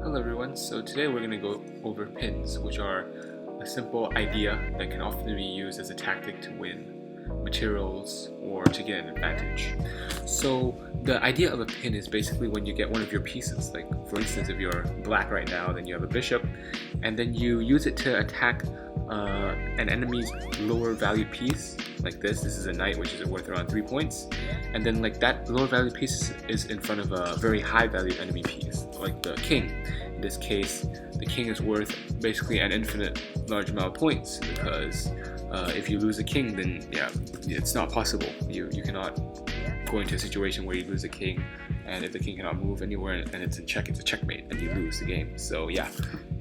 Hello everyone, so today we're going to go over pins, which are a simple idea that can often be used as a tactic to win materials or to get an advantage. So the idea of a pin is basically when you get one of your pieces, like for instance if you're black right now, then you have a bishop, and then you use it to attack an enemy's lower value piece, like this is a knight which is worth around 3 points, and then like that lower value piece is in front of a very high value enemy piece, like the king. In this case, the king is worth basically an infinite large amount of points because if you lose a king, then yeah, it's not possible. You cannot go into a situation where you lose a king, and if the king cannot move anywhere and it's in check, it's a checkmate and you lose the game. So yeah,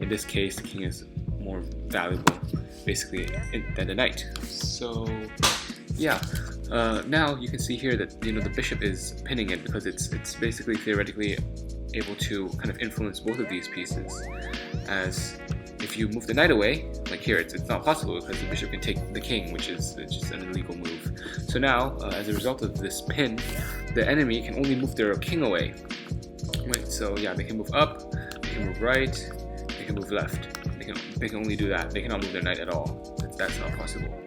in this case, the king is more valuable basically than the knight. So yeah, now you can see here that the bishop is pinning it because it's basically theoretically able to kind of influence both of these pieces, as if you move the knight away, like here, it's not possible because the bishop can take the king, which is just an illegal move. So now, as a result of this pin, the enemy can only move their king away. Right, so yeah, they can move up, they can move right, they can move left. They can only do that. They cannot move their knight at all. That's not possible.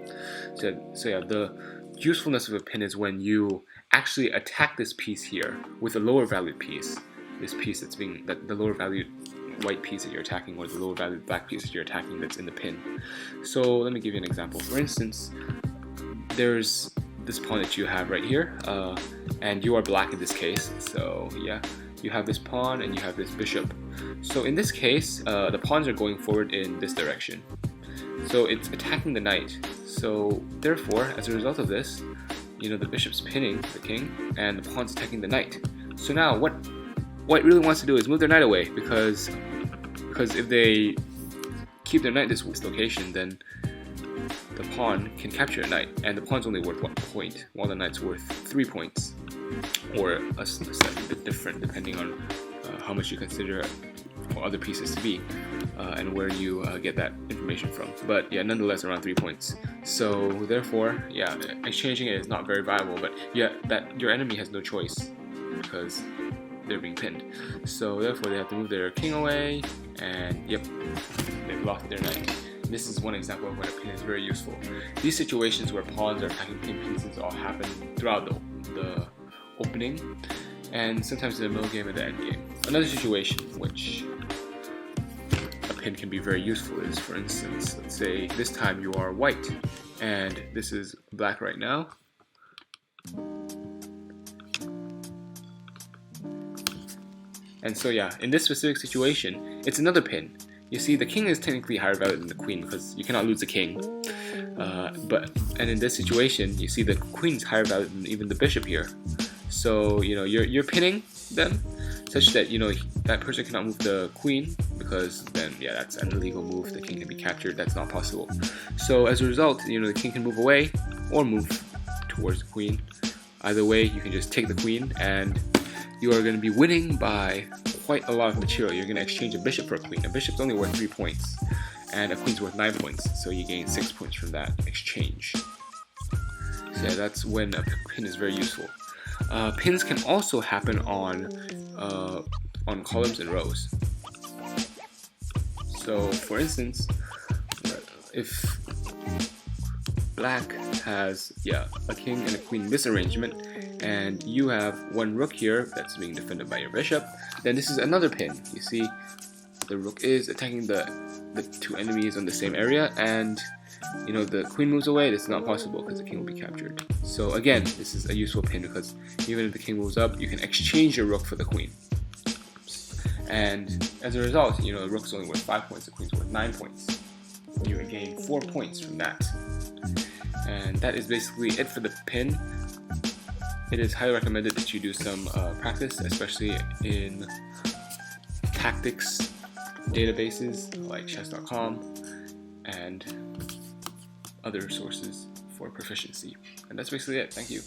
So yeah, the usefulness of a pin is when you actually attack this piece here with a lower valued piece. This piece the lower valued white piece that you're attacking, or the lower valued black piece that you're attacking that's in the pin. So let me give you an example. For instance, there's this pawn that you have right here, and you are black in this case. So yeah, you have this pawn and you have this bishop. So in this case, the pawns are going forward in this direction. So it's attacking the knight. So therefore, as a result of this, the bishop's pinning the king and the pawn's attacking the knight. So now what it really wants to do is move their knight away, because if they keep their knight this location, then the pawn can capture a knight, and the pawn's only worth 1 point, while the knight's worth 3 points, or a slightly bit different depending on how much you consider other pieces to be, and where you get that information from. But yeah, nonetheless around 3 points. So therefore, yeah, exchanging it is not very viable. But yeah, that your enemy has no choice because they're being pinned. So therefore, they have to move their king away, and yep, they've lost their knight. This is one example of when a pin is very useful. These situations where pawns are attacking pin pieces all happen throughout the opening, and sometimes in the middle game and the end game. Another situation which a pin can be very useful is, for instance, let's say this time you are white and this is black right now. And so yeah, in this specific situation, it's another pin. You see, the king is technically higher value than the queen because you cannot lose the king. And in this situation, you see the queen's higher value than even the bishop here. So you're pinning them such that that person cannot move the queen, because then yeah, that's an illegal move. The king can be captured. That's not possible. So as a result, the king can move away or move towards the queen. Either way, you can just take the queen, and you are going to be winning by quite a lot of material. You're going to exchange a bishop for a queen. A bishop's only worth 3 points, and a queen's worth 9 points. So you gain 6 points from that exchange. So yeah, that's when a pin is very useful. Pins can also happen on columns and rows. So for instance, if black has a king and a queen in this arrangement, and you have one rook here that's being defended by your bishop, then this is another pin. You see, the rook is attacking the two enemies on the same area, and the queen moves away. It's not possible because the king will be captured. So again, this is a useful pin because even if the king moves up, you can exchange your rook for the queen. And as a result, the rook's only worth 5 points, the queen's worth 9 points. You gain 4 points from that. And that is basically it for the pin. It is highly recommended that you do some practice, especially in tactics databases like chess.com and other sources for proficiency. And that's basically it. Thank you.